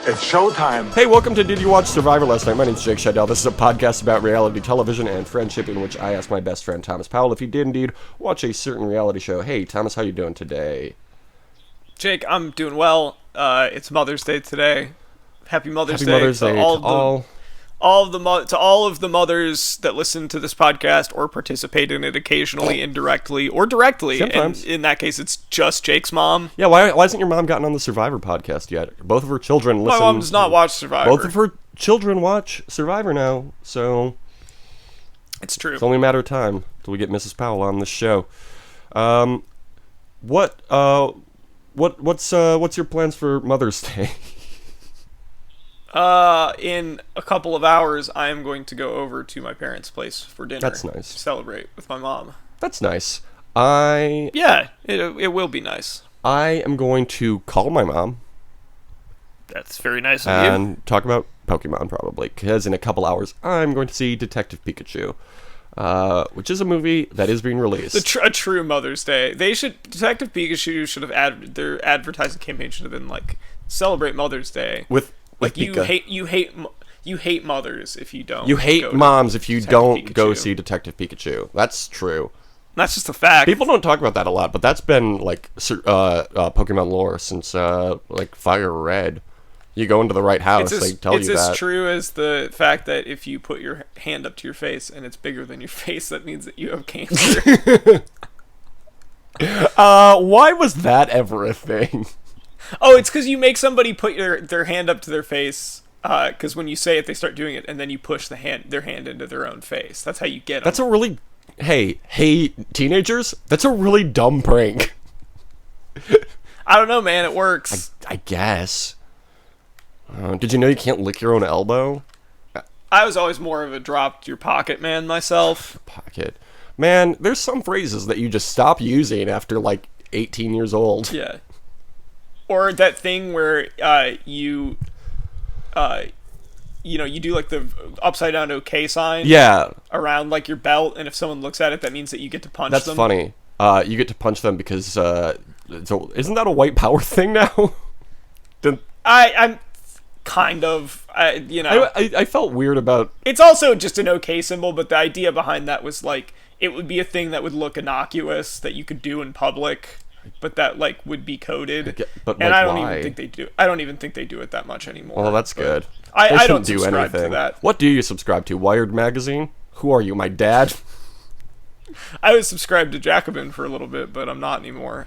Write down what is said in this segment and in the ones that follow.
It's showtime. Hey, welcome to Did You Watch Survivor Last Night? My name's Jake Scheidel. This is a podcast about reality television and friendship in which I ask my best friend Thomas Powell if he did indeed watch a certain reality show. Hey, Thomas, how you doing today? Jake, I'm doing well. It's Mother's Day today. Happy Mother's Day to all of the mothers that listen to this podcast or participate in it occasionally, indirectly or directly. Sometimes. And in that case, it's just Jake's mom. Yeah, why hasn't your mom gotten on the Survivor podcast yet? Both of her children listen. My mom does not watch Survivor. Both of her children watch Survivor now, so it's true. It's only a matter of time till we get Mrs. Powell on this show. What's your plans for Mother's Day? In a couple of hours, I am going to go over to my parents' place for dinner. That's nice. To celebrate with my mom. That's nice. Yeah, it will be nice. I am going to call my mom. That's very nice of you. And talk about Pokemon, probably, because in a couple hours, I'm going to see Detective Pikachu, which is a movie that is being released. A true Mother's Day. Detective Pikachu should have their advertising campaign should have been like, celebrate Mother's Day. With you hate mothers if you don't. You hate moms if you don't go see Detective Pikachu. That's true. That's just a fact. People don't talk about that a lot, but that's been like Pokemon lore since like Fire Red. You go into the right house, they tell you that. It's as true as the fact that if you put your hand up to your face and it's bigger than your face, that means that you have cancer. Why was that ever a thing? Oh, it's because you make somebody put their hand up to their face. Because when you say it, they start doing it, and then you push their hand into their own face. That's how you get them. That's a really hey teenagers. That's a really dumb prank. I don't know, man. It works. I guess. Did you know you can't lick your own elbow? I was always more of a drop your pocket man myself. Pocket man. There's some phrases that you just stop using after like 18 years old. Yeah. Or that thing where you do like the upside down OK sign. Yeah. Around like your belt, and if someone looks at it, that means that you get to punch them. That's funny. You get to punch them because so isn't that a white power thing now? I'm kind of I felt weird about. It's also just an OK symbol, but the idea behind that was like it would be a thing that would look innocuous that you could do in public. But that like would be coded, but and like, I don't why? even think they do. I don't even think they do it that much anymore. Well, that's good. I don't subscribe to that. What do you subscribe to? Wired magazine? Who are you, my dad? I was subscribed to Jacobin for a little bit, but I'm not anymore.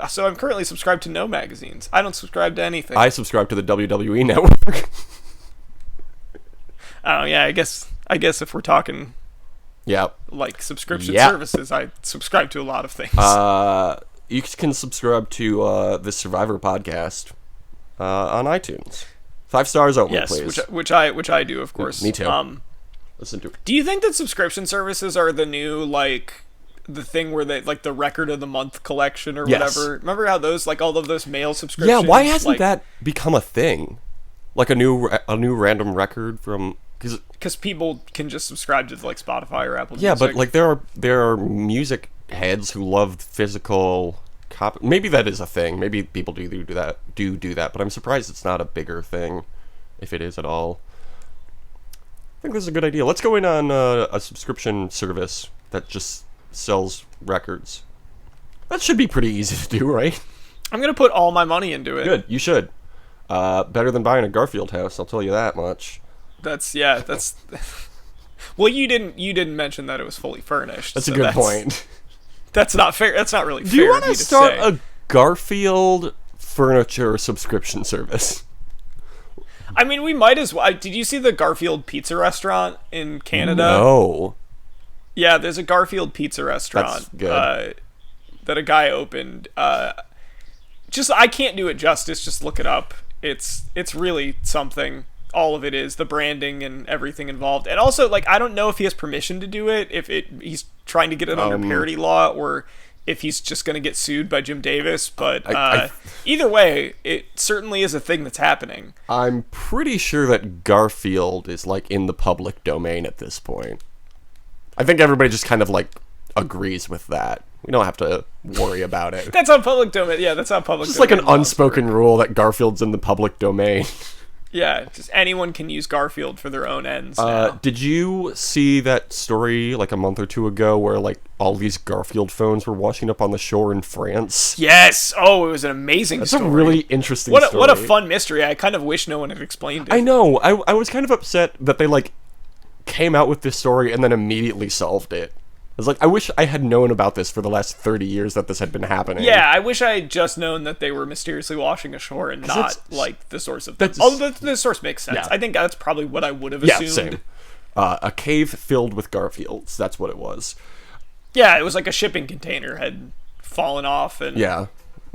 So I'm currently subscribed to no magazines. I don't subscribe to anything. I subscribe to the WWE network. Oh yeah, I guess if we're talking, like subscription services, I subscribe to a lot of things. You can subscribe to the Survivor podcast on iTunes. 5 stars only, please. Which I do, of course. Me too. Listen to it. Do you think that subscription services are the new like the thing where they like the record of the month collection or whatever? Remember how those like all of those mail subscriptions? Yeah, why hasn't that become a thing? Like a new random record from because people can just subscribe to like Spotify or Apple Music. Yeah, but like there are music heads who love physical copy. Maybe that is a thing. Maybe people do that, but I'm surprised it's not a bigger thing, if it is at all. I think this is a good idea. Let's go in on a subscription service that just sells records. That should be pretty easy to do, right? I'm gonna put all my money into it. Good, you should. Better than buying a Garfield house, I'll tell you that much. That's well, you didn't mention that it was fully furnished. That's a good point. That's not fair. That's not really fair. Do you want to start say. a Garfield furniture subscription service? I mean, we might as well. Did you see the Garfield pizza restaurant in Canada? No. Yeah, there's a Garfield pizza restaurant. That's good. That a guy opened. I can't do it justice. Just look it up. It's really something. All of it is the branding and everything involved, and also like I don't know if he has permission to do it. If he's trying to get it under parody law, or if he's just going to get sued by Jim Davis. But either way, it certainly is a thing that's happening. I'm pretty sure that Garfield is like in the public domain at this point. I think everybody just kind of like agrees with that. We don't have to worry about it. That's on public domain. Yeah, that's on public. It's just like an unspoken rule that Garfield's in the public domain. Yeah, just anyone can use Garfield for their own ends now. Did you see that story like a month or two ago where like all these Garfield phones were washing up on the shore in France? Yes! Oh, it was an amazing story. That's a really interesting story. What a fun mystery. I kind of wish no one had explained it. I know. I was kind of upset that they like came out with this story and then immediately solved it. I was like, I wish I had known about this for the last 30 years that this had been happening. Yeah, I wish I had just known that they were mysteriously washing ashore and not, like, the source of them. Although the source makes sense. Yeah. I think that's probably what I would have assumed. Yeah, same. A cave filled with Garfields. That's what it was. Yeah, it was like a shipping container had fallen off and... Yeah,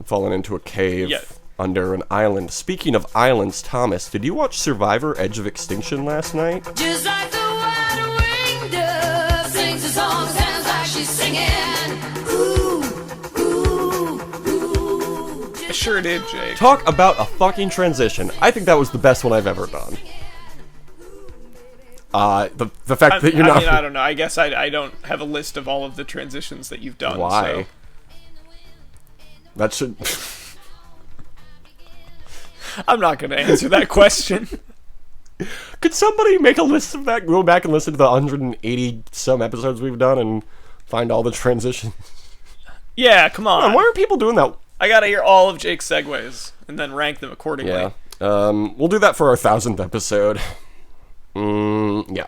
fallen into a cave under an island. Speaking of islands, Thomas, did you watch Survivor: Edge of Extinction last night? Just like the wide-winged dove sings a song, sounds like she's singing. Ooh, ooh, ooh. I sure did, Jake. Talk about a fucking transition. I think that was the best one I've ever done. The fact that you're not... I mean, I don't know. I guess I don't have a list of all of the transitions that you've done. Why? So. That should... I'm not going to answer that question. Could somebody make a list of that? Go back and listen to the 180 some episodes we've done and find all the transitions. Yeah, come on. Why are people doing that? I got to hear all of Jake's segues and then rank them accordingly. Yeah. We'll do that for our 1000th episode. Yeah.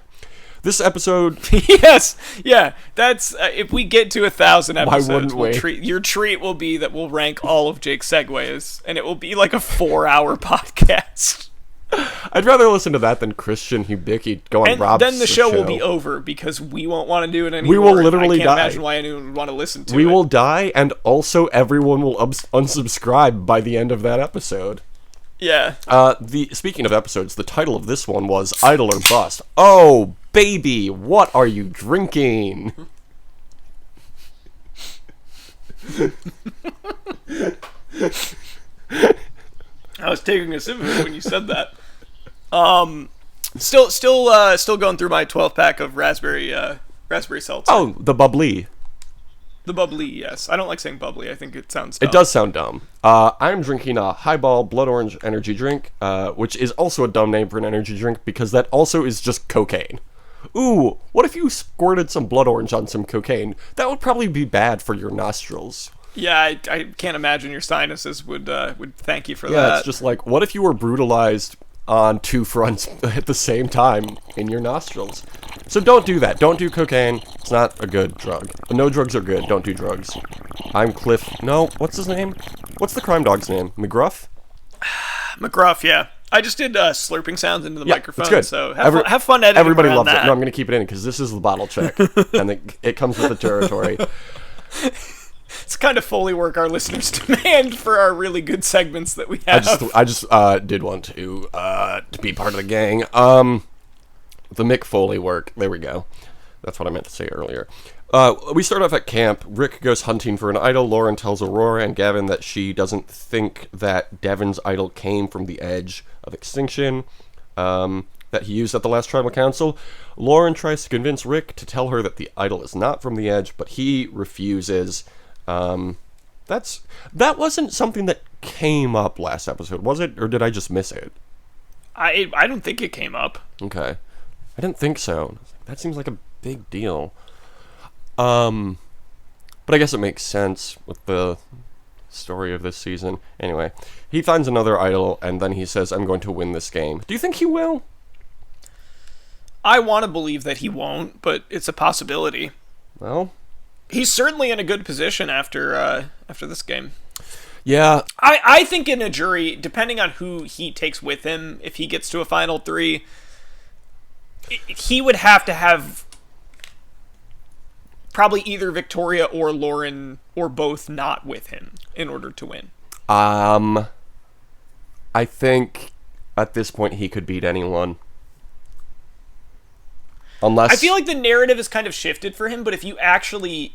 This episode... Yes, yeah. That's if we get to 1,000 episodes, Why wouldn't we? Your treat will be that we'll rank all of Jake's segues, and it will be like a 4-hour podcast. I'd rather listen to that than Christian Hubicki go on And Rob's then the show will be over because we won't want to do it anymore. We will literally I can't die. imagine why anyone would want to listen to it. We will die, and also everyone will unsubscribe by the end of that episode. Yeah. Speaking of episodes, the title of this one was Idol or Bust. Oh, baby, what are you drinking? I was taking a sip of it when you said that. Still going through my 12-pack of raspberry seltzer. Oh, the bubbly. The bubbly, yes. I don't like saying bubbly. I think it sounds dumb. It does sound dumb. I'm drinking a Highball Blood Orange energy drink, which is also a dumb name for an energy drink because that also is just cocaine. Ooh, what if you squirted some blood orange on some cocaine? That would probably be bad for your nostrils. Yeah, I can't imagine your sinuses would thank you for that. Yeah, it's just like, what if you were brutalized on two fronts at the same time in your nostrils? So don't do that. Don't do cocaine. It's not a good drug. No drugs are good. Don't do drugs. I'm Cliff... No, what's his name? What's the crime dog's name? McGruff? McGruff, yeah. I just did slurping sounds into the microphone, it's good. so have fun editing Everybody around loves that. it. No, I'm going to keep it in because this is the bottle check, and it comes with the territory. It's kind of Foley work our listeners demand for our really good segments that we have. I just did want to be part of the gang. The Mick Foley work. There we go. That's what I meant to say earlier. We start off at camp. Rick goes hunting for an idol. Lauren tells Aurora and Gavin that she doesn't think that Devens' idol came from the edge of extinction that he used at the last tribal council. Lauren tries to convince Rick to tell her that the idol is not from the edge, but he refuses. That wasn't something that came up last episode, was it? Or did I just miss it? I don't think it came up. Okay. I didn't think so. That seems like a big deal. But I guess it makes sense with the story of this season. Anyway, he finds another idol, and then he says, I'm going to win this game. Do you think he will? I want to believe that he won't, but it's a possibility. Well... He's certainly in a good position after this game. Yeah. I think in a jury, depending on who he takes with him, if he gets to a final 3, he would have to have probably either Victoria or Lauren or both not with him in order to win. I think at this point he could beat anyone. Unless... I feel like the narrative is kind of shifted for him, but if you actually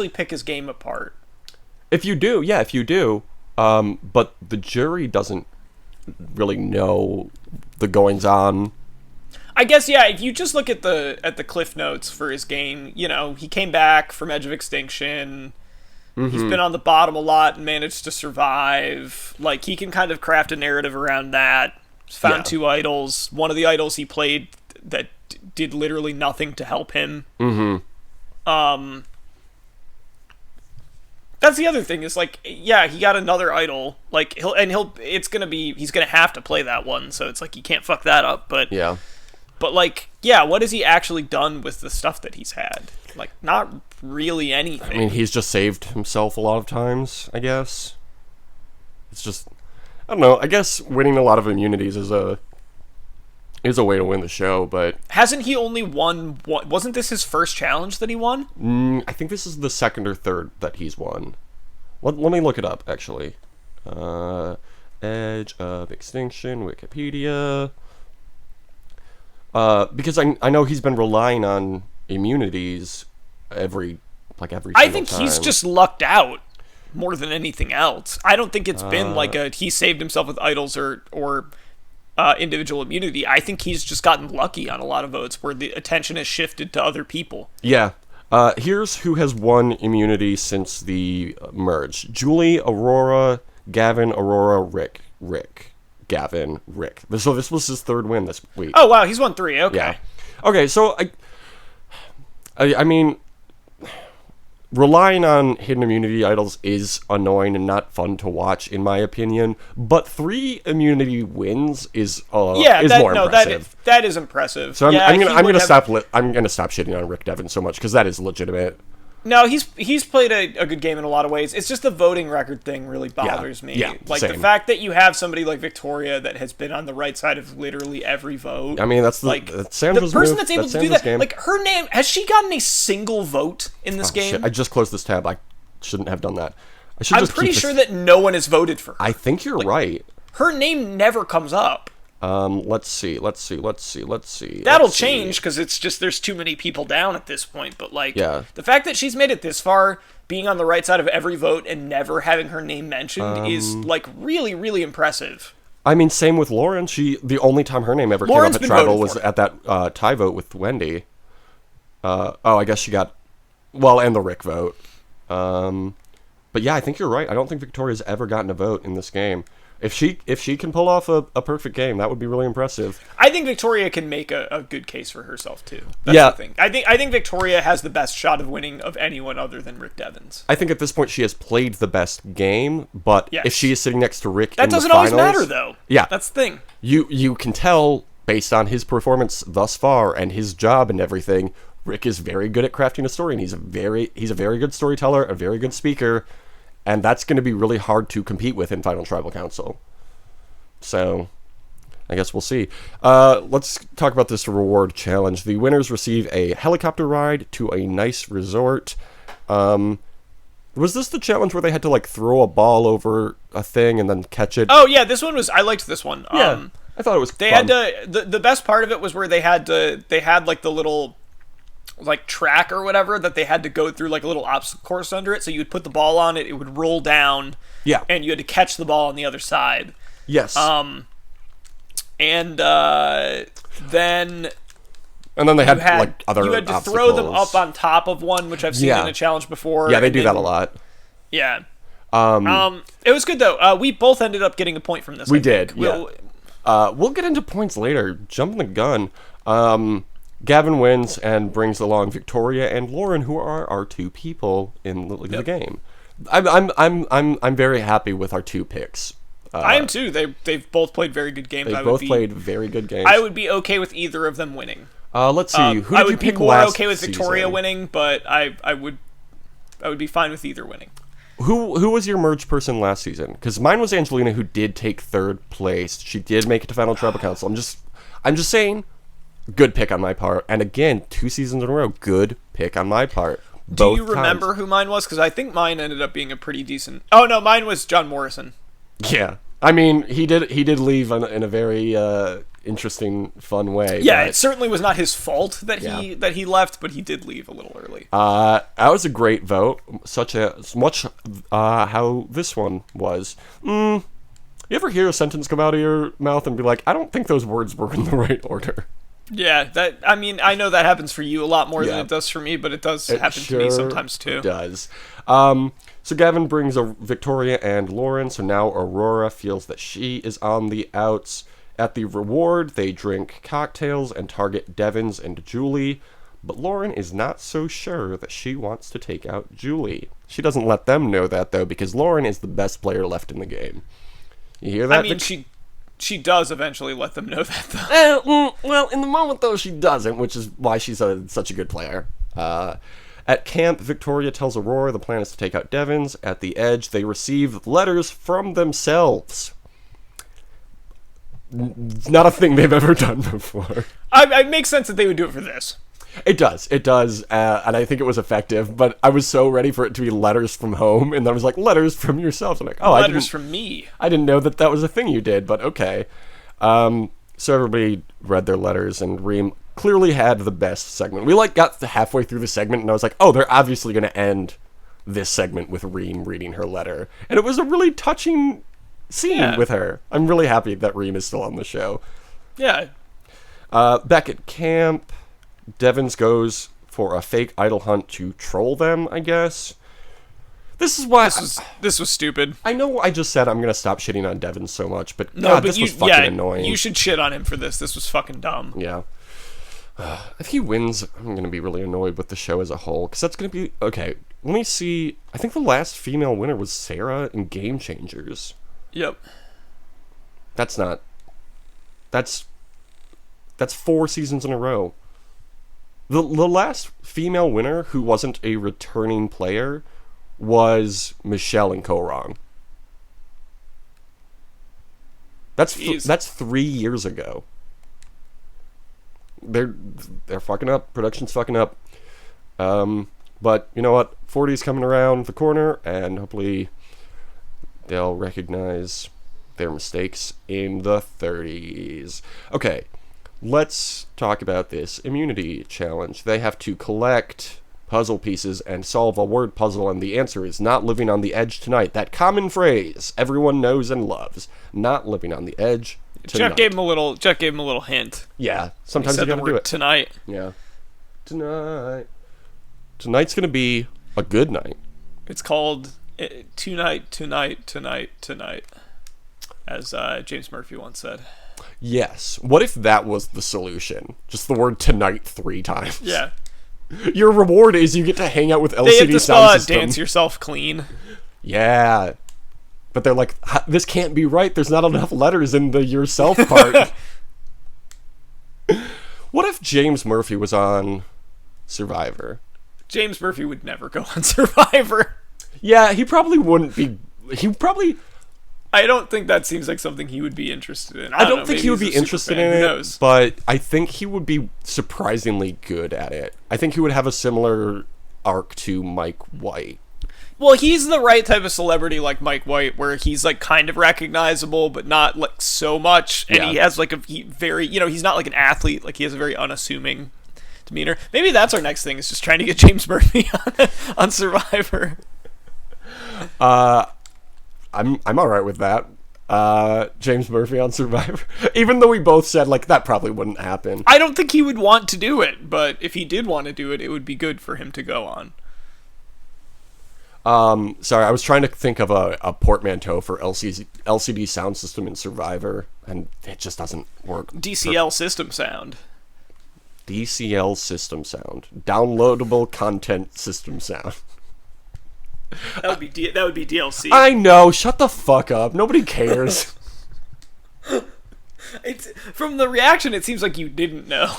pick his game apart. If you do. But the jury doesn't really know the goings on. I guess, yeah, if you just look at the cliff notes for his game, you know, he came back from Edge of Extinction. Mm-hmm. He's been on the bottom a lot and managed to survive. Like, he can kind of craft a narrative around that. found Yeah. 2 idols. One of the idols he played that did literally nothing to help him. That's the other thing is like, yeah, he got another idol. Like he's gonna have to play that one. So it's like he can't fuck that up. But Yeah. But like, yeah, what has he actually done with the stuff that he's had? Like, not really anything. I mean, he's just saved himself a lot of times, I guess. It's just, I don't know. I guess winning a lot of immunities is a way to win the show, but Hasn't he only won? Wasn't this his first challenge that he won? I think this is the second or third that he's won. Let me look it up, actually. Edge of Extinction, Wikipedia. Because I know he's been relying on immunities every I think single he's time. just lucked out more than anything else. I don't think it's been like he saved himself with idols or individual immunity. I think he's just gotten lucky on a lot of votes where the attention has shifted to other people. Yeah. Here's who has won immunity since the merge. Julie, Aurora, Gavin, Aurora, Rick. Gavin, Rick. So this was his third win this week. Oh, wow, he's won 3. Okay. Yeah. Okay, so I mean, relying on hidden immunity idols is annoying and not fun to watch, in my opinion. But 3 immunity wins is more impressive. That is impressive. So I'm gonna stop shitting on Rick Devens so much because that is legitimate. No, he's played a good game in a lot of ways. It's just the voting record thing really bothers me. Yeah, like same. the fact that you have somebody like Victoria that has been on the right side of literally every vote. I mean, that's Sandra's the person move. that's able to do Sandra's that. game. Like her name, has she gotten a single vote in this game? Shit, I just closed this tab. I shouldn't have done that. I should I'm just pretty keep sure this. that no one has voted for her. I think you're right. Her name never comes up. Let's see. That'll change because it's just there's too many people down at this point. But like, Yeah. the fact that she's made it this far, being on the right side of every vote and never having her name mentioned is like really, really impressive. I mean, same with Lauren. The only time her name ever Lauren's came up been at Tribal voted was for. at that tie vote with Wendy. I guess she got, and the Rick vote. But yeah, I think you're right. I don't think Victoria's ever gotten a vote in this game. If she can pull off a perfect game, that would be really impressive. I think Victoria can make a good case for herself too. That's Yeah. the thing. I think Victoria has the best shot of winning of anyone other than Rick Devens. I think at this point she has played the best game, but Yes. if she is sitting next to Rick That in the doesn't always finals, matter though. Yeah. That's the thing. You can tell based on his performance thus far and his job and everything, Rick is very good at crafting a story, and he's a very good storyteller, a very good speaker, and that's going to be really hard to compete with in Final Tribal Council. So, I guess we'll see. Let's talk about this reward challenge. The winners receive a helicopter ride to a nice resort. Was this the challenge where they had to like throw a ball over a thing and then catch it? Oh yeah, this one was. I liked this one. Yeah, I thought it was. They fun. had to. The best part of it was where they had like the little like track or whatever that they had to go through like a little obstacle course under it. So you would put the ball on it, it would roll down. Yeah. And you had to catch the ball on the other side. Yes. And then they had like other you had to throw them obstacles. up on top of one, which I've seen Yeah. in a challenge before. Yeah, they and do then- that a lot. Yeah. It was good though. We both ended up getting a point from this. We I think. did, yeah. We'll get into points later. Jumping the gun. Gavin wins and brings along Victoria and Lauren, who are our 2 people in the game. I'm very happy with our 2 picks. I am too. They've both played very good games. They both played very good games. I would be okay with either of them winning. Let's see. Who did I you would be pick more last okay with Victoria season? winning, but I would be fine with either winning. Who was your merge person last season? Because mine was Angelina, who did take 3rd place. She did make it to Final Tribal Council. I'm just saying, good pick on my part. And again, 2 seasons in a row, good pick on my part. Do you remember who mine was? Because I think mine ended up being a pretty decent. Oh no, mine was John Morrison. Yeah, I mean he did leave in a very interesting, fun way. Yeah, but, it certainly was not his fault that Yeah. that he left, but he did leave a little early. that was a great vote. Much how this one was. You ever hear a sentence come out of your mouth and be like, I don't think those words were in the right order? Yeah, I mean, I know that happens for you a lot more Yeah. than it does for me, but it does It happen to me sure sometimes too. Does. So Gavin brings Victoria and Lauren, so now Aurora feels that she is on the outs, At the reward, they drink cocktails and target Devens and Julie, but Lauren is not so sure that she wants to take out Julie. She doesn't let them know that, though, because Lauren is the best player left in the game. You hear that? I mean, she does eventually let them know that, though. Well, in the moment, though, she doesn't, which is why she's such a good player. At camp, Victoria tells Aurora the plan is to take out Devens. At the edge, they receive letters from themselves. It's not a thing they've ever done before. It makes sense that they would do it for this. It does, and I think it was effective, but I was so ready for it to be letters from home, and then I was like, letters from yourself. I'm like, oh, Letters from me. I didn't know that was a thing you did, but okay. So everybody read their letters, and Reem clearly had the best segment. We, got halfway through the segment, and I was like, oh, they're obviously going to end this segment with Reem reading her letter. And it was a really touching scene with her. I'm really happy that Reem is still on the show. Yeah. Back at camp, Devens goes for a fake idol hunt to troll them, I guess. This is why... This was stupid. I know I just said I'm going to stop shitting on Devens so much, but this was fucking annoying. You should shit on him for this. This was fucking dumb. Yeah. If he wins, I'm going to be really annoyed with the show as a whole, because that's going to be... Okay, let me see. I think the last female winner was Sarah in Game Changers. Yep. That's 4 seasons in a row. The last female winner who wasn't a returning player was Michelle in Korong. That's 3 years ago. They're fucking up. Production's fucking up. But you know what? 40's coming around the corner, and hopefully they'll recognize their mistakes in the 30s. Okay, let's talk about this immunity challenge. They have to collect puzzle pieces and solve a word puzzle, and the answer is not living on the edge tonight. That common phrase everyone knows and loves. Not living on the edge tonight. Jeff gave him a little hint. Yeah, sometimes he you said gotta the do word it. Tonight. Yeah. Tonight's gonna be a good night. It's called Tonight, as James Murphy once said. Yes. What if that was the solution? Just the word tonight 3 times. Yeah. Your reward is you get to hang out with LCD They have to spell sound out system. Dance Yourself Clean. Yeah. But they're like, this can't be right. There's not enough letters in the yourself part. What if James Murphy was on Survivor? James Murphy would never go on Survivor. Yeah, he probably wouldn't be... I don't think that seems like something he would be interested in. I don't think he would be interested in Who it, knows? but I think he would be surprisingly good at it. I think he would have a similar arc to Mike White. Well, he's the right type of celebrity like Mike White, where he's like kind of recognizable, but not like so much. And he has like he's not like an athlete. Like he has a very unassuming demeanor. Maybe that's our next thing, is just trying to get James Murphy on Survivor. I'm all right with that. James Murphy on Survivor. Even though we both said, like, that probably wouldn't happen. I don't think he would want to do it, but if he did want to do it, it would be good for him to go on. Sorry, I was trying to think of a portmanteau for LCD sound system in Survivor, and it just doesn't work. DCL system sound. DCL system sound. Downloadable content system sound. That would be DLC. I know. Shut the fuck up. Nobody cares. It's from the reaction. It seems like you didn't know.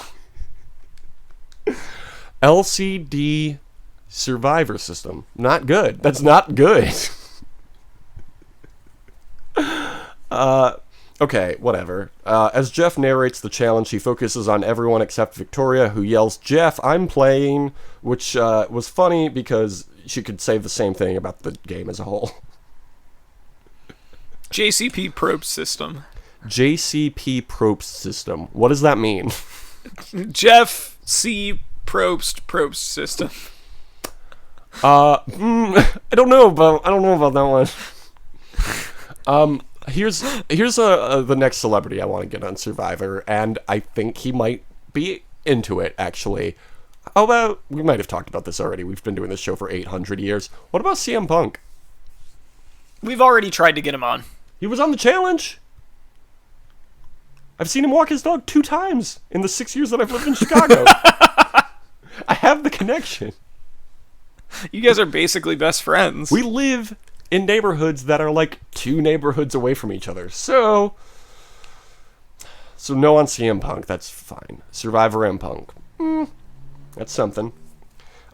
LCD Survivor system. Not good. That's not good. Okay, whatever. As Jeff narrates the challenge, he focuses on everyone except Victoria, who yells, "Jeff, I'm playing," which was funny because she could say the same thing about the game as a whole. JCP Probst system. JCP Probst system. What does that mean? Jeff C. Probst system. I don't know about that one. Here's the next celebrity I want to get on Survivor, and I think he might be into it, actually. How about, we might have talked about this already, we've been doing this show for 800 years. What about CM Punk? We've already tried to get him on. He was on the challenge? I've seen him walk his dog 2 times in the 6 years that I've lived in Chicago. I have the connection. You guys are basically best friends. We live in neighborhoods that are like 2 neighborhoods away from each other. So no on CM Punk. That's fine. Survivor M Punk. That's something.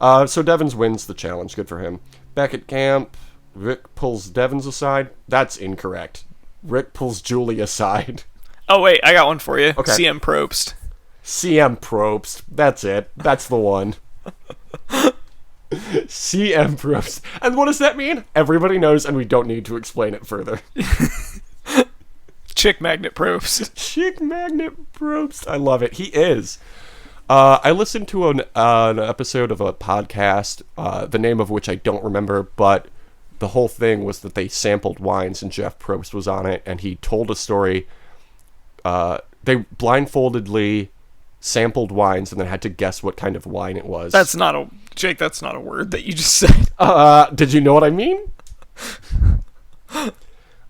So Devens wins the challenge. Good for him. Back at camp, Rick pulls Devens aside. That's incorrect. Rick pulls Julie aside. Oh, wait, I got one for you. Okay. CM Probst. CM Probst. That's it. That's the one. CM Probst. And what does that mean? Everybody knows, and we don't need to explain it further. Chick Magnet Probst. Chick Magnet Probst. I love it. He is. I listened to an episode of a podcast, the name of which I don't remember, but the whole thing was that they sampled wines, and Jeff Probst was on it, and he told a story. They blindfoldedly sampled wines and then had to guess what kind of wine it was. That's not a word that you just said. Did you know what I mean?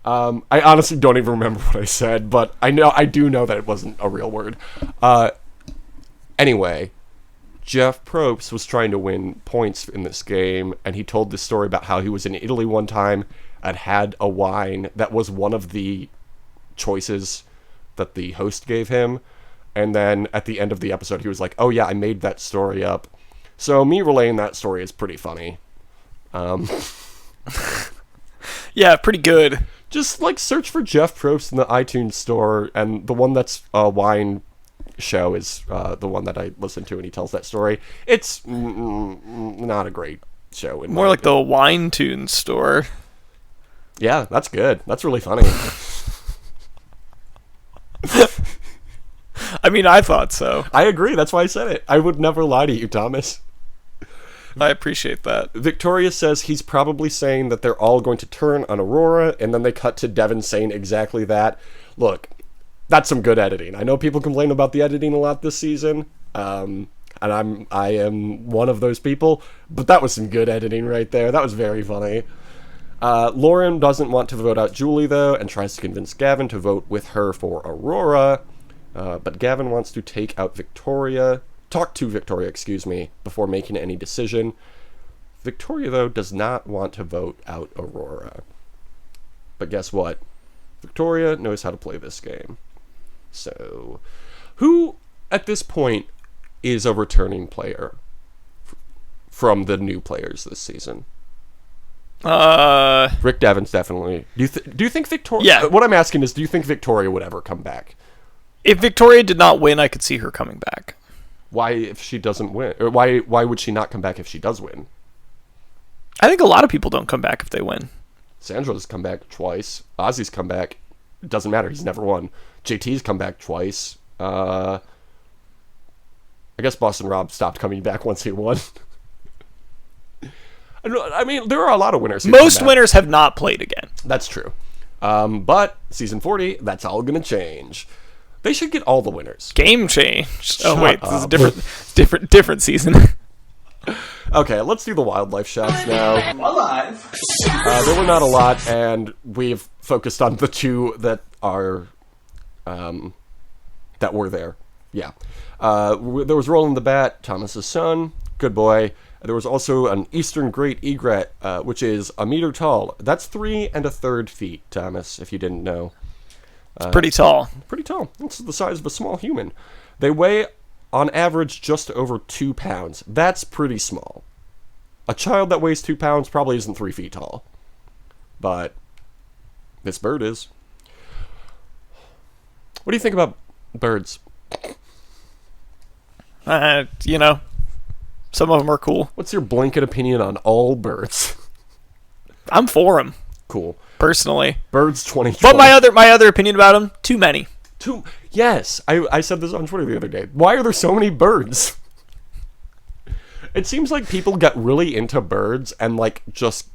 I honestly don't even remember what I said, but I do know that it wasn't a real word. Anyway, Jeff Probst was trying to win points in this game, and he told this story about how he was in Italy one time and had a wine that was one of the choices that the host gave him, and then at the end of the episode he was like, oh yeah, I made that story up. So me relaying that story is pretty funny. Yeah, pretty good. Just like search for Jeff Probst in the iTunes store, and the one that's a wine show is the one that I listen to, and he tells that story. It's not a great show. More like the Wine Tune store. Yeah, that's good. That's really funny. I mean, I thought so. I agree. That's why I said it. I would never lie to you, Thomas. I appreciate that. Victoria says he's probably saying that they're all going to turn on Aurora, and then they cut to Devin saying exactly that. Look, that's some good editing. I know people complain about the editing a lot this season, and I am one of those people, but that was some good editing right there. That was very funny. Lauren doesn't want to vote out Julie, though, and tries to convince Gavin to vote with her for Aurora, but Gavin wants to talk to Victoria, before making any decision. Victoria, though, does not want to vote out Aurora. But guess what? Victoria knows how to play this game. So, who, at this point, is a returning player from the new players this season? Rick Devens, definitely. Do you think Victoria... Yeah. What I'm asking is, do you think Victoria would ever come back? If Victoria did not win, I could see her coming back. Why, if she doesn't win? Or why would she not come back if she does win? I think a lot of people don't come back if they win. Sandra's come back twice. Ozzy's come back. It doesn't matter. He's never won. JT's come back twice. I guess Boston Rob stopped coming back once he won. I mean, there are a lot of winners. Most winners have not played again. That's true. But season 40, that's all going to change. They should get all the winners. Game changed. Oh wait, this is a up. different season. Okay, let's do the wildlife shots now. Alive. There were not a lot, and we've focused on the 2 that are that were there. Yeah. There was Roland the Bat, Thomas's son. Good boy. There was also an eastern great egret, which is 1 meter tall. That's 3 1/3 feet, Thomas, if you didn't know. It's pretty tall. Pretty tall. It's the size of a small human. They weigh, on average, just over 2 pounds. That's pretty small. A child that weighs 2 pounds probably isn't 3 feet tall. But this bird is. What do you think about birds? Some of them are cool. What's your blanket opinion on all birds? I'm for them. Cool. Personally. Birds 2020. But my other opinion about them, too many. Yes. I said this on Twitter the other day. Why are there so many birds? It seems like people got really into birds and just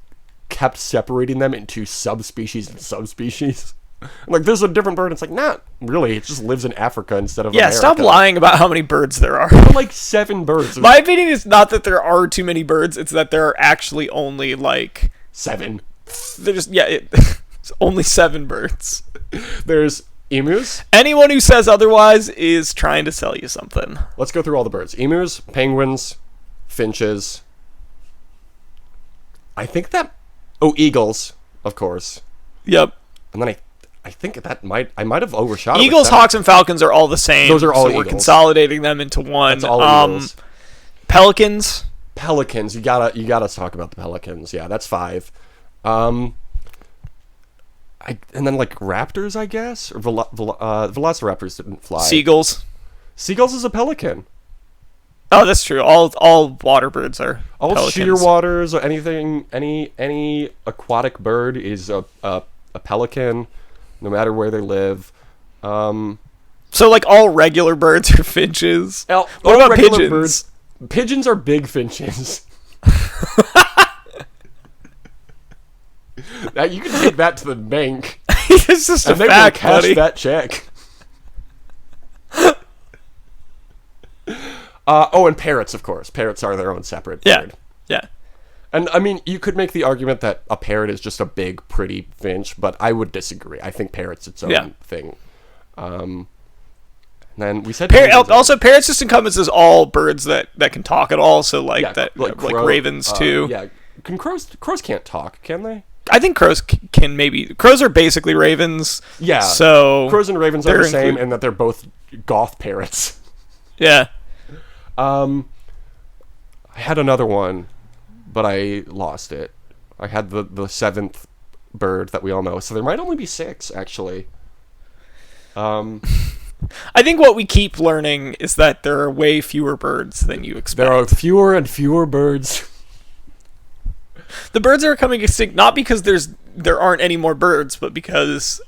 kept separating them into subspecies and subspecies. Like, there's a different bird. It's like, not really. It just lives in Africa instead of America. Stop lying about how many birds there are. There are like 7 birds. My opinion is not that there are too many birds. It's that there are actually only 7. It's only 7 birds. There's Emus. Anyone who says otherwise is trying to sell you something. Let's go through all the birds. Emus, penguins, finches. I think that... Oh, eagles, of course. Yep. And then I think I might have overshot it. Eagles, hawks, and falcons are all the same. Those are all so eagles. We're consolidating them into one. That's all eagles. Pelicans. Pelicans. You gotta talk about the pelicans. Yeah, that's 5. And then like raptors, I guess, or velociraptors didn't fly. Seagulls. Seagulls is a pelican. Oh, that's true. All water birds are All pelicans. shearwaters or anything, any aquatic bird is a pelican, no matter where they live. So like all regular birds are finches. What What about regular pigeons? birds? Pigeons are big finches. Now you can take that to the bank, It's just a and they fact, will cash buddy. that check. And parrots, of course. Parrots are their own separate Yeah. bird. Yeah. And I mean, you could make the argument that a parrot is just a big, pretty finch, but I would disagree. I think parrot's its own thing. And then we said Also, parrots just encompasses as all birds that can talk at all. So like like ravens too. Yeah, crows can't talk, can they? I think crows can maybe. Crows are basically ravens. Yeah. So Crows and ravens are they're the same in that they're both goth parrots. yeah. I had another one, but I lost it. I had the 7th bird that we all know, so there might only be 6 actually. I think what we keep learning is that there are way fewer birds than you expect. There are fewer and fewer birds. The birds are coming extinct not because there aren't any more birds, but because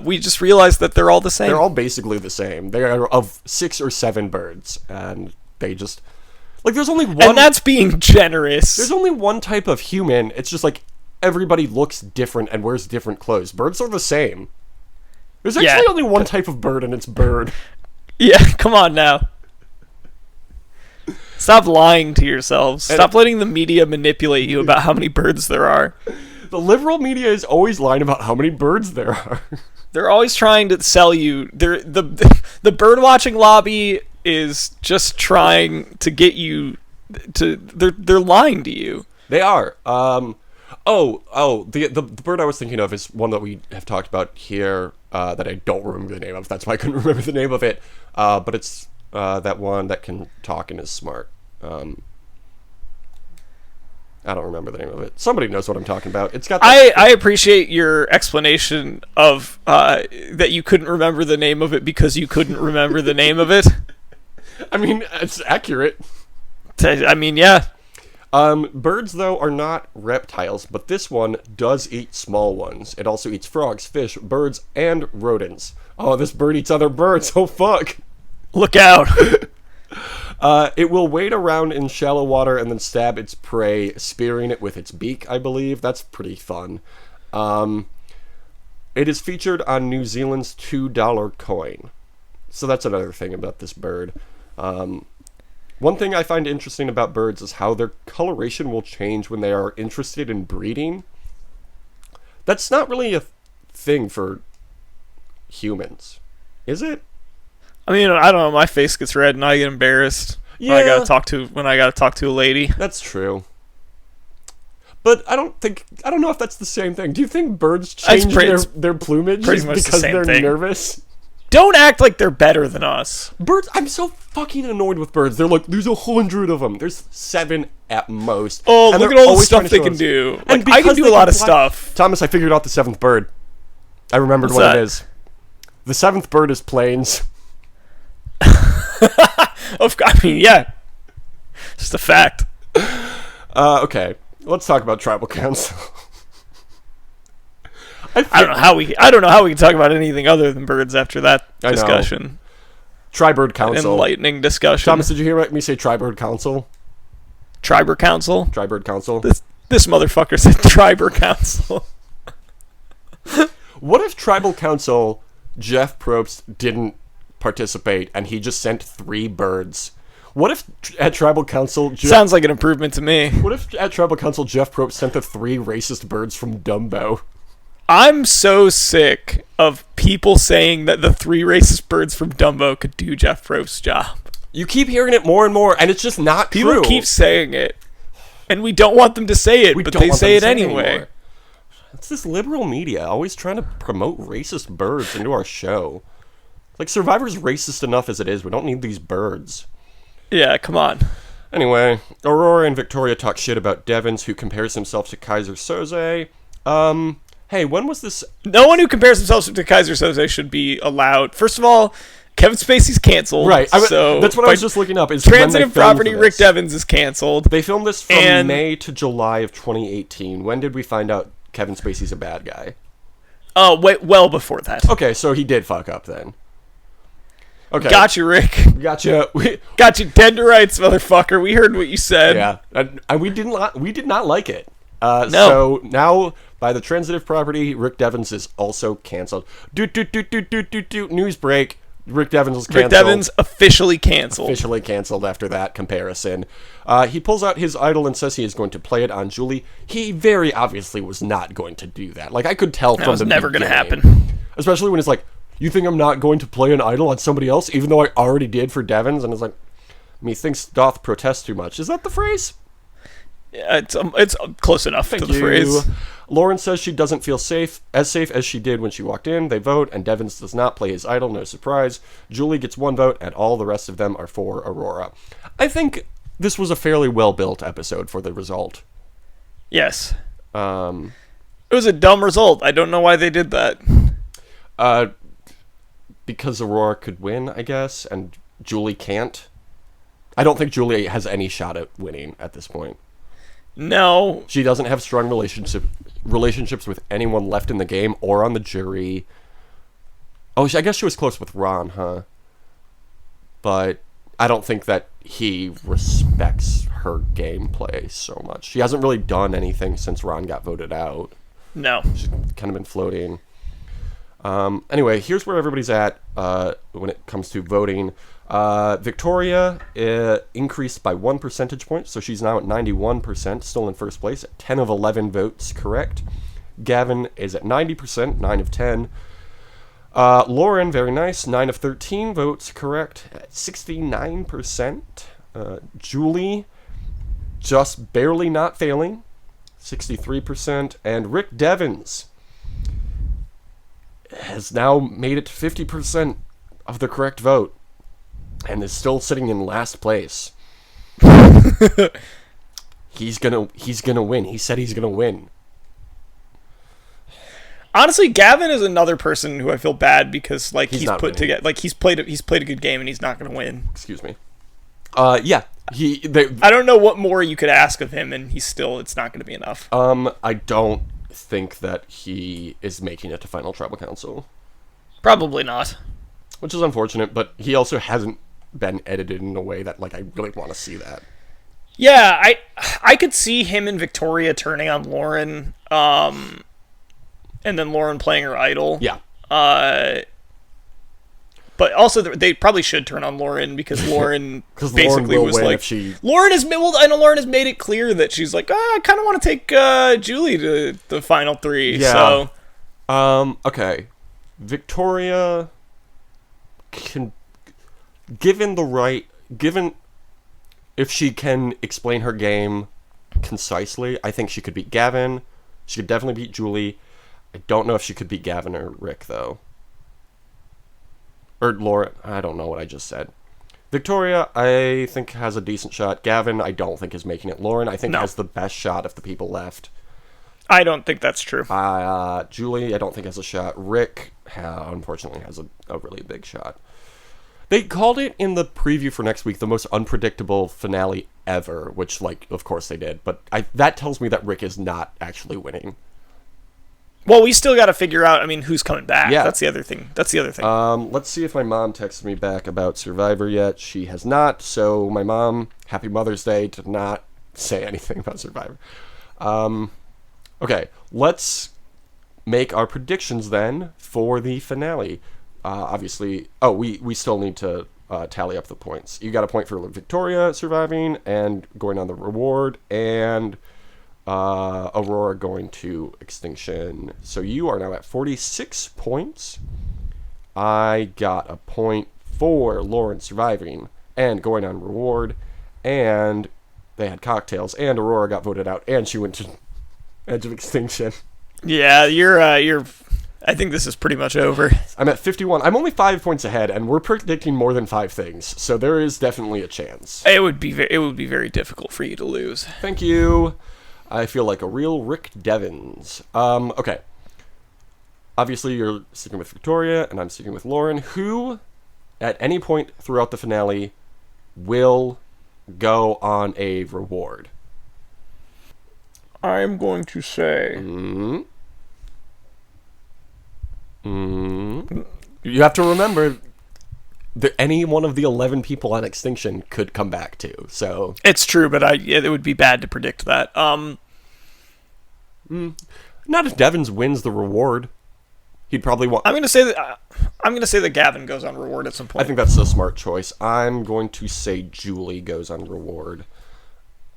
we just realized that they're all the same. They're all basically the same. They are of 6 or 7 birds, and they just like there's only one. And that's being generous. There's only one type of human. It's just like everybody looks different and wears different clothes. Birds are the same. There's actually only one type of bird, and it's bird. Yeah, come on now. Stop lying to yourselves. Stop letting the media manipulate you about how many birds there are. The liberal media is always lying about how many birds there are. They're always trying to sell you. The bird watching lobby is just trying to get you to. They're lying to you. They are. The bird I was thinking of is one that we have talked about here that I don't remember the name of. That's why I couldn't remember the name of it. But it's that one that can talk and is smart. I don't remember the name of it. Somebody knows what I'm talking about. It's got. I appreciate your explanation of that you couldn't remember the name of it because you couldn't remember the name of it. I mean, it's accurate. I mean, yeah. Birds, though, are not reptiles, but this one does eat small ones. It also eats frogs, fish, birds, and rodents. Oh, this bird eats other birds. Oh, fuck. Look out. It will wade around in shallow water and then stab its prey, spearing it with its beak, I believe. That's pretty fun. It is featured on New Zealand's $2 coin. So that's another thing about this bird. One thing I find interesting about birds is how their coloration will change when they are interested in breeding. That's not really a thing for humans, is it? I mean, I don't know. My face gets red and I get embarrassed when I gotta talk to a lady. That's true. But I don't know if that's the same thing. Do you think birds change their plumage because they're nervous? Don't act like they're better than us. Birds, I'm so fucking annoyed with birds. They're like, there's 100 of them. There's 7 at most. Oh, and look they're at all the always stuff trying to they show can us. do. And Like, I can do a lot of stuff. Thomas, I figured out the 7th bird. I remembered What's what that? it is. The 7th bird is plains. I mean, yeah. Just a fact. Okay. Let's talk about tribal council. I don't know how we can talk about anything other than birds after that discussion. Tribird Council. Enlightening discussion. Thomas, did you hear me say Tribird Council? Tribird Council? Tribird Council. This motherfucker said Tribird Council. What if Tribal Council, Jeff Probst, didn't participate and he just sent 3 birds? What if at Tribal Council... Sounds like an improvement to me. What if at Tribal Council, Jeff Probst sent the 3 racist birds from Dumbo? I'm so sick of people saying that the 3 racist birds from Dumbo could do Jeff Probst's job. You keep hearing it more and more, and it's just not People true. keep saying it, and we don't want them to say it, but they say it anyway. It's this liberal media always trying to promote racist birds into our show. Like, Survivor's racist enough as it is. We don't need these birds. Yeah, come on. Anyway, Aurora and Victoria talk shit about Devens, who compares himself to Kaiser Soze. Hey, when was this? No one who compares themselves to Kaiser Soze should be allowed. First of all, Kevin Spacey's canceled. Right. So that's what I was just looking up. Is transitive property Rick Devens is canceled. They filmed this from May to July of 2018. When did we find out Kevin Spacey's a bad guy? Oh, wait, well before that. Okay, so he did fuck up then. Okay. Gotcha, Rick. Gotcha. Gotcha, dead to rights, motherfucker. We heard what you said. Yeah, and we did not like it. No. So now, by the transitive property, Rick Devens is also canceled. News break. Rick Devens was canceled. Rick Devens officially canceled. Officially canceled after that comparison. He pulls out his idol and says he is going to play it on Julie. He very obviously was not going to do that. Like, I could tell from the beginning. That was never going to happen. Especially when it's like, you think I'm not going to play an idol on somebody else, even though I already did for Devens? And it's like, methinks doth protest too much. Is that the phrase? Yeah, it's close enough to the phrase. Lauren says she doesn't feel safe as she did when she walked in. They vote, and Devens does not play his idol. No surprise. Julie gets 1 vote, and all the rest of them are for Aurora. I think this was a fairly well-built episode for the result. Yes. It was a dumb result. I don't know why they did that. Because Aurora could win, I guess, and Julie can't. I don't think Julie has any shot at winning at this point. No. She doesn't have strong relationships with anyone left in the game or on the jury. Oh, I guess she was close with Ron, huh? But I don't think that he respects her gameplay so much. She hasn't really done anything since Ron got voted out. No. She's kind of been floating. Anyway, here's where everybody's at when it comes to voting. Victoria increased by 1 percentage point, so she's now at 91%, still in first place, at 10 of 11 votes correct. Gavin is at 90%, 9 of 10. Lauren, very nice, 9 of 13 votes correct, at 69%. Julie, just barely not failing, 63%. And Rick Devens has now made it to 50% of the correct vote and is still sitting in last place. He's gonna win. He said he's gonna win. Honestly, Gavin is another person who I feel bad because like he's put winning. together, like he's played a good game and he's not gonna win. Excuse me. Yeah. I don't know what more you could ask of him, and it's not gonna be enough. I don't think that he is making it to Final Tribal Council. Probably not. Which is unfortunate, but he also hasn't been edited in a way that, like, I really want to see that. Yeah, I could see him and Victoria turning on Lauren, and then Lauren playing her idol. Yeah. But also, they probably should turn on Lauren because Lauren basically Lauren was like, Lauren has I know Lauren has made it clear that she's like, I kind of want to take Julie to the final 3. Yeah. So, okay, Victoria can, given if she can explain her game concisely, I think she could beat Gavin. She could definitely beat Julie. I don't know if she could beat Gavin or Rick though. Or Laura, I don't know what I just said. Victoria, I think, has a decent shot. Gavin, I don't think is making it. Lauren, I think, has the best shot of the people left. I don't think that's true. Julie, I don't think has a shot. Rick, unfortunately, has a really big shot. They called it in the preview for next week the most unpredictable finale ever, which, like, of course they did. But that tells me that Rick is not actually winning. Well, we still got to figure out, who's coming back. Yeah. That's the other thing. Let's see if my mom texted me back about Survivor yet. She has not, so my mom, happy Mother's Day, did not say anything about Survivor. Okay, let's make our predictions then for the finale. Obviously, we still need to tally up the points. You got a point for Victoria surviving and going on the reward, and Aurora going to Extinction. So you are now at 46 points. I got a point for Lauren surviving and going on reward, and they had cocktails, and Aurora got voted out, and she went to Edge of Extinction. Yeah, you're. I think this is pretty much over. I'm at 51. I'm only 5 points ahead, and we're predicting more than 5 things, so there is definitely a chance. It would be very difficult for you to lose. Thank you. I feel like a real Rick Devens. Okay. Obviously, you're sticking with Victoria, and I'm sticking with Lauren. Who, at any point throughout the finale, will go on a reward? I'm going to say... You have to remember that any one of the 11 people on Extinction could come back too, so... It's true, but it would be bad to predict that. Not if Devens wins the reward. He'd probably want... I'm going to say that Gavin goes on reward at some point. I think that's a smart choice. I'm going to say Julie goes on reward.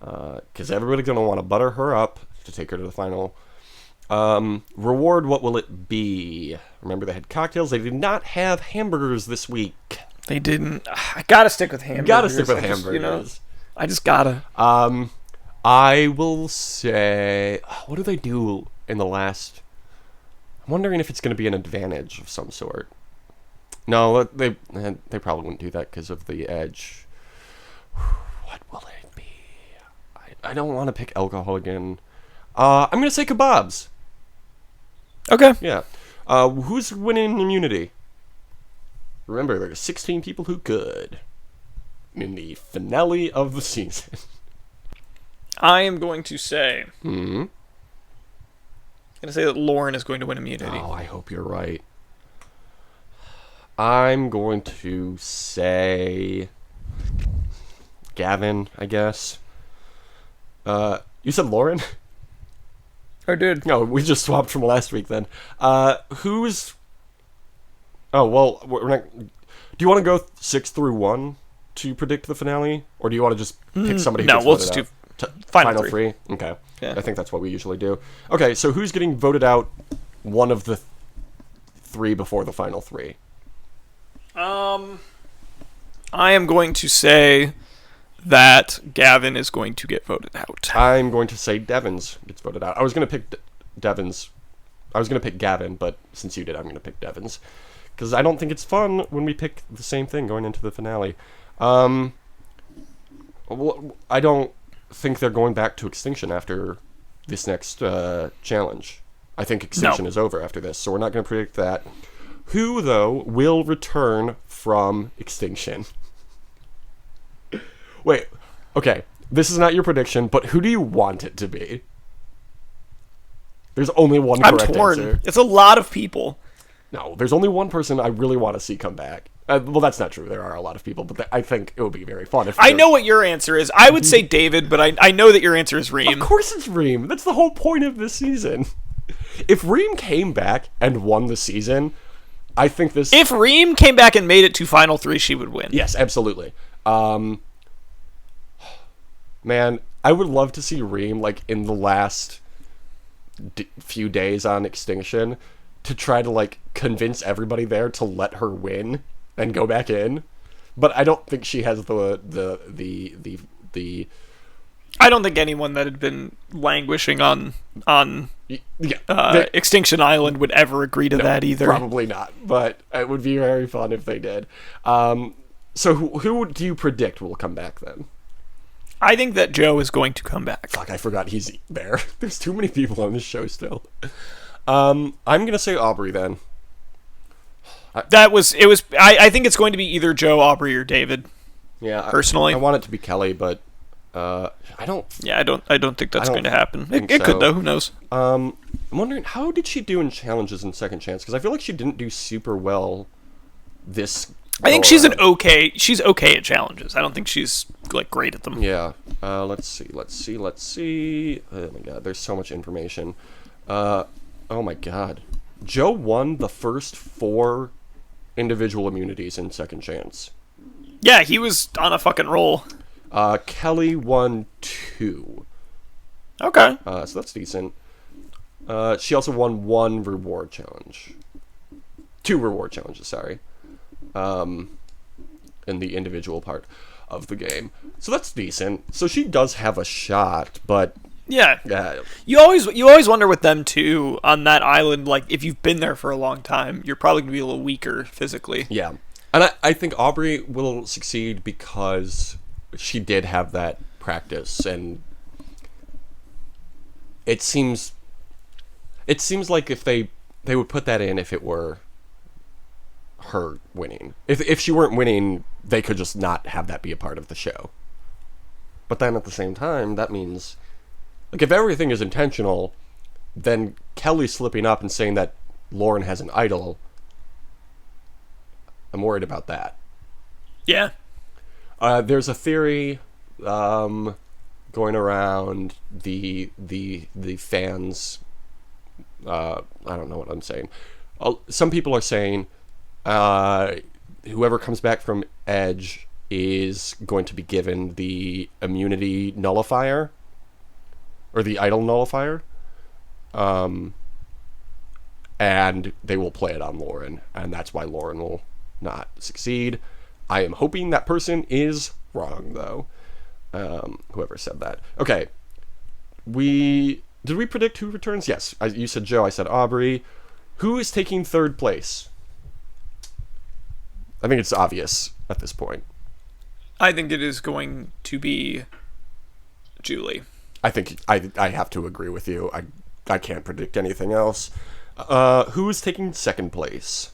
Because everybody's going to want to butter her up to take her to the final. Reward, what will it be? Remember, they had cocktails. They did not have hamburgers this week. They didn't. I gotta stick with hamburgers. Gotta stick with hamburgers. I just gotta. I will say... What do they do in the last... I'm wondering if it's going to be an advantage of some sort. No, they probably wouldn't do that because of the edge. What will it be? I don't want to pick alcohol again. I'm going to say kebabs. Okay. Yeah. Who's winning immunity? Remember, there are 16 people who could in the finale of the season. I am going to say... Hmm? I'm going to say that Lauren is going to win immunity. Oh, I hope you're right. I'm going to say... Gavin, I guess. You said Lauren? Oh, dude. No, we just swapped from last week then. Who's... Oh, well, we're not... Do you want to go 6 through 1 to predict the finale? Or do you want to just pick somebody who No, gets we'll voted just out? do final three? Okay. Yeah. I think that's what we usually do. Okay, so who's getting voted out one of the 3 before the final 3? I am going to say that Gavin is going to get voted out. I'm going to say Devens gets voted out. I was going to pick Devens. I was going to pick Gavin, but since you did, I'm going to pick Devens. Because I don't think it's fun when we pick the same thing going into the finale. I don't think they're going back to Extinction after this next challenge. I think Extinction is over after this, so we're not going to predict that. Who, though, will return from Extinction? Wait, okay, this is not your prediction, but who do you want it to be? There's only one correct I'm torn. answer. It's a lot of people. No, there's only one person I really want to see come back. Well, that's not true. There are a lot of people, but I think it would be very fun. I know what your answer is. I would say David, but I know that your answer is Reem. Of course it's Reem. That's the whole point of this season. If Reem came back and won the season, I think this... If Reem came back and made it to Final 3, she would win. Yes, absolutely. Man, I would love to see Reem, like, in the last few days on Extinction to try to, like, convince everybody there to let her win and go back in. But I don't think she has the I don't think anyone that had been languishing on Extinction Island would ever agree to that either. Probably not, but it would be very fun if they did. So who do you predict will come back then? I think that Joe is going to come back. Fuck, I forgot he's there. There's too many people on this show still. I'm gonna say Aubrey then. I think it's going to be either Joe, Aubrey, or David. Yeah, personally, I want it to be Kelly, but I don't. Yeah, I don't think that's going to happen. It so. could though. Who knows? I'm wondering, how did she do in challenges in Second Chance? Because I feel like she didn't do super well this. I think she's okay. She's okay at challenges. I don't think she's like great at them. Yeah. Let's see. Oh my god, there's so much information. Oh my god, Joe won the first 4 individual immunities in Second Chance. Yeah, he was on a fucking roll. Kelly won 2. Okay. So that's decent. She also won 1 reward challenge. 2 reward challenges, sorry. In the individual part of the game. So that's decent. So she does have a shot, but Yeah. yeah, You always wonder with them too on that island. Like if you've been there for a long time, you're probably gonna be a little weaker physically. yeah. And I think Aubrey will succeed because she did have that practice, and it seems like if they would put that in if it were her winning. If she weren't winning, they could just not have that be a part of the show. But then at the same time, that means, like, if everything is intentional, then Kelly slipping up and saying that Lauren has an idol, I'm worried about that. Yeah. There's a theory going around the fans. I don't know what I'm saying. Some people are saying whoever comes back from Edge is going to be given the immunity nullifier or the idol nullifier, and they will play it on Lauren, and that's why Lauren will not succeed. I am hoping that person is wrong, though. Whoever said that. Okay. Did we predict who returns? Yes. You said Joe, I said Aubrey. Who is taking 3rd place? I think it's obvious at this point. I think it is going to be Julie. I think I have to agree with you. I can't predict anything else. Who is taking 2nd place?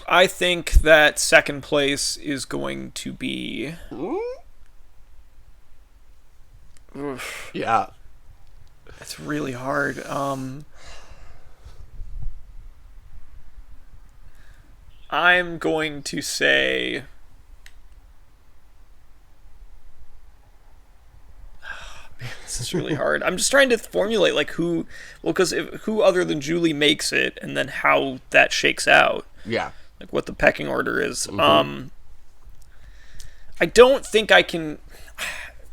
I think that 2nd place is going to be. Oof, Yeah. that's really hard. I'm going to say. This is really hard. I'm just trying to formulate like who. Well, because who other than Julie makes it, and then how that shakes out. Yeah. Like what the pecking order is. Mm-hmm. I don't think I can.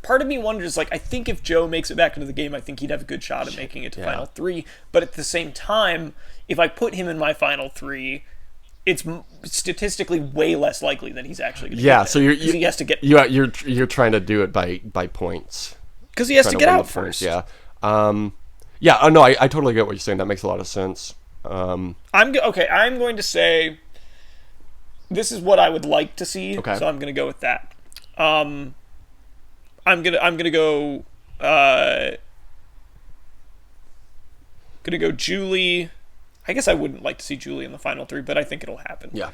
Part of me wonders, like, I think if Joe makes it back into the game, I think he'd have a good shot at making it to Final 3. But at the same time, if I put him in my Final 3, it's statistically way less likely that he's actually going to get so there. He has to get. You're trying to do it by points. Because he has to get win out the points, first. Yeah. No, I totally get what you're saying. That makes a lot of sense. I'm going to say this is what I would like to see. Okay. So I'm going to go with that. I'm gonna go. Gonna go Julie. I guess I wouldn't like to see Julie in the final 3, but I think it'll happen. Yeah.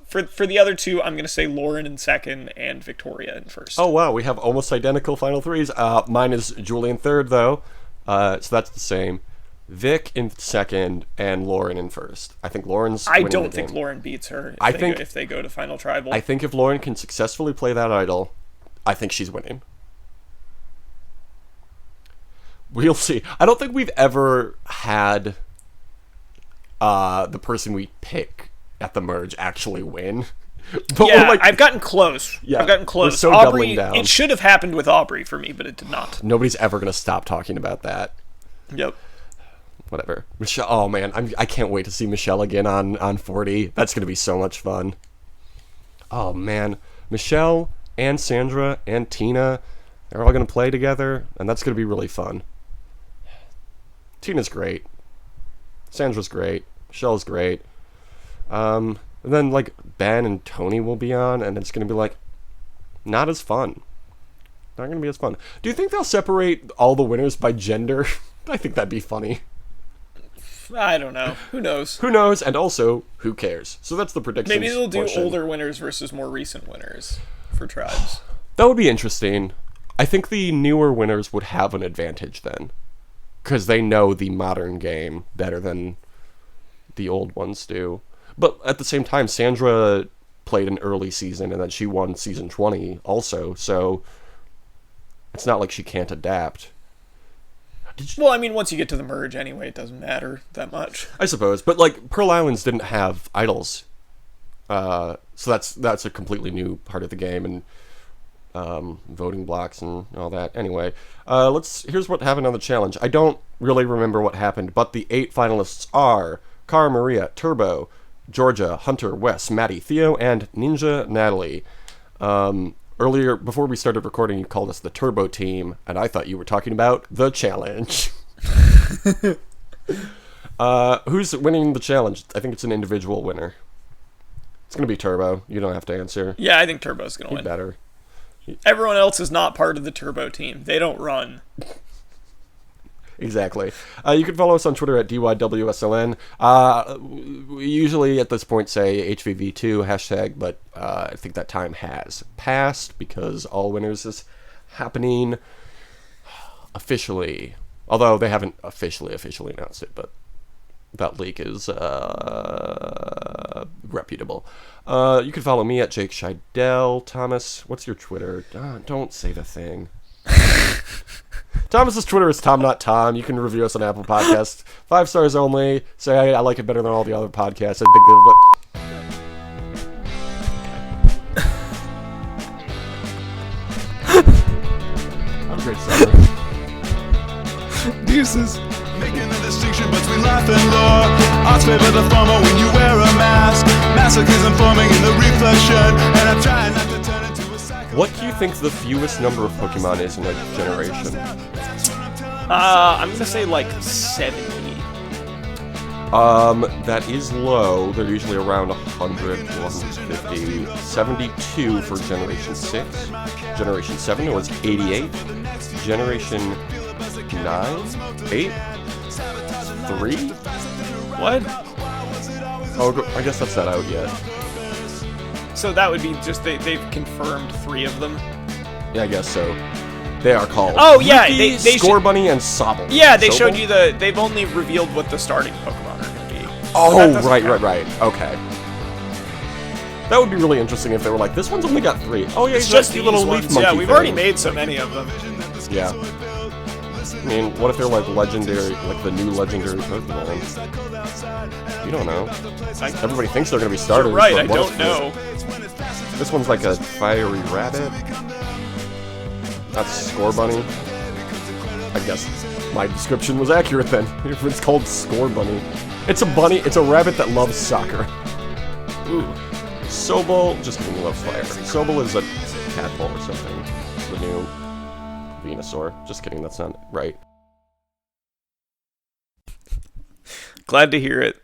For the other 2, I'm gonna say Lauren in 2nd and Victoria in 1st. Oh wow, we have almost identical final 3s. Mine is Julie in 3rd though, so that's the same. Vic in 2nd and Lauren in 1st. I think Lauren's. I don't think Lauren beats her. If they go to final tribal. I think if Lauren can successfully play that idol, I think she's winning. We'll see. I don't think we've ever had the person we pick at the merge actually win. But yeah, I've gotten close. Yeah, I've gotten close. we're so Aubrey, doubling down. It should have happened with Aubrey for me, but it did not. Nobody's ever going to stop talking about that. Yep. Whatever. Michelle. Oh man, I can't wait to see Michelle again on 40. That's going to be so much fun. Oh man, Michelle and Sandra and Tina, they're all going to play together, and that's going to be really fun. Tina's great. Sandra's great. Michelle's great. And then like Ben and Tony will be on, and it's going to be like not as fun. Not going to be as fun. Do you think they'll separate all the winners by gender? I think that'd be funny. I don't know. Who knows? Who knows? And also, who cares? So that's the prediction. Maybe they'll do portion. older winners versus more recent winners for tribes. That would be interesting. I think the newer winners would have an advantage then, because they know the modern game better than the old ones do. But at the same time, Sandra played an early season, and then she won season 20 also, so it's not like she can't adapt. Well, I mean, once you get to the merge anyway, it doesn't matter that much. I suppose, but like Pearl Islands didn't have idols, so that's a completely new part of the game, and voting blocks and all that. Anyway, here's what happened on the challenge. I don't really remember what happened, but the 8 finalists are Cara Maria, Turbo, Georgia, Hunter, Wes, Maddie, Theo, and Ninja Natalie. Earlier, before we started recording, you called us the Turbo Team, and I thought you were talking about the challenge. Who's winning the challenge? I think it's an individual winner. It's going to be Turbo. You don't have to answer. Yeah, I think Turbo's going to win. Better. Everyone else is not part of the Turbo Team. They don't run. Exactly. You can follow us on Twitter at DYWSLN. We usually at this point say HVV2 hashtag, but I think that time has passed because All Winners is happening officially. Although they haven't officially announced it, but that leak is reputable. You can follow me at Jake Scheidel. Thomas, what's your Twitter? Don't say the thing. Thomas's Twitter is Tom Not Tom. You can review us on Apple Podcasts. 5 stars only. Say I like it better than all the other podcasts. Have a great summer. Deuces. Making a distinction between life and law. Odds favor the former when you wear a mask. Masochism forming in the reflection. And I'm trying not to turn into a psycho. What do you think the fewest number of Pokemon is in a generation? I'm going to say like 70. That is low. They're usually around 100, 150. 72 for Generation 6. Generation 7 it was 88. Generation 9? 8? 3? What? Oh, I guess that's not out yet. So that would be just they've confirmed 3 of them. Yeah, I guess so. They are called yeah, Yuki, they Scorbunny, and Sobble. Yeah, they Sobble? showed you they've only revealed what the starting Pokemon are going to be. Oh, right. Okay. That would be really interesting if they were like, this one's only got 3. Oh yeah, It's he's just that these cute little ones. leaf monkey Yeah, we've thing. already made so many of them. Yeah. I mean, what if they're like legendary, like the new legendary Pokemon? You don't know. Everybody thinks they're going to be starters. You're right, but I what don't if know. This one's like a fiery rabbit. That's Scorbunny. I guess my description was accurate then. If it's called Scorbunny. It's a bunny, it's a rabbit that loves soccer. Ooh. Sobble, just kidding, loves fire. Sobble is a tadpole or something. The new Venusaur. Just kidding, that's not right. Glad to hear it.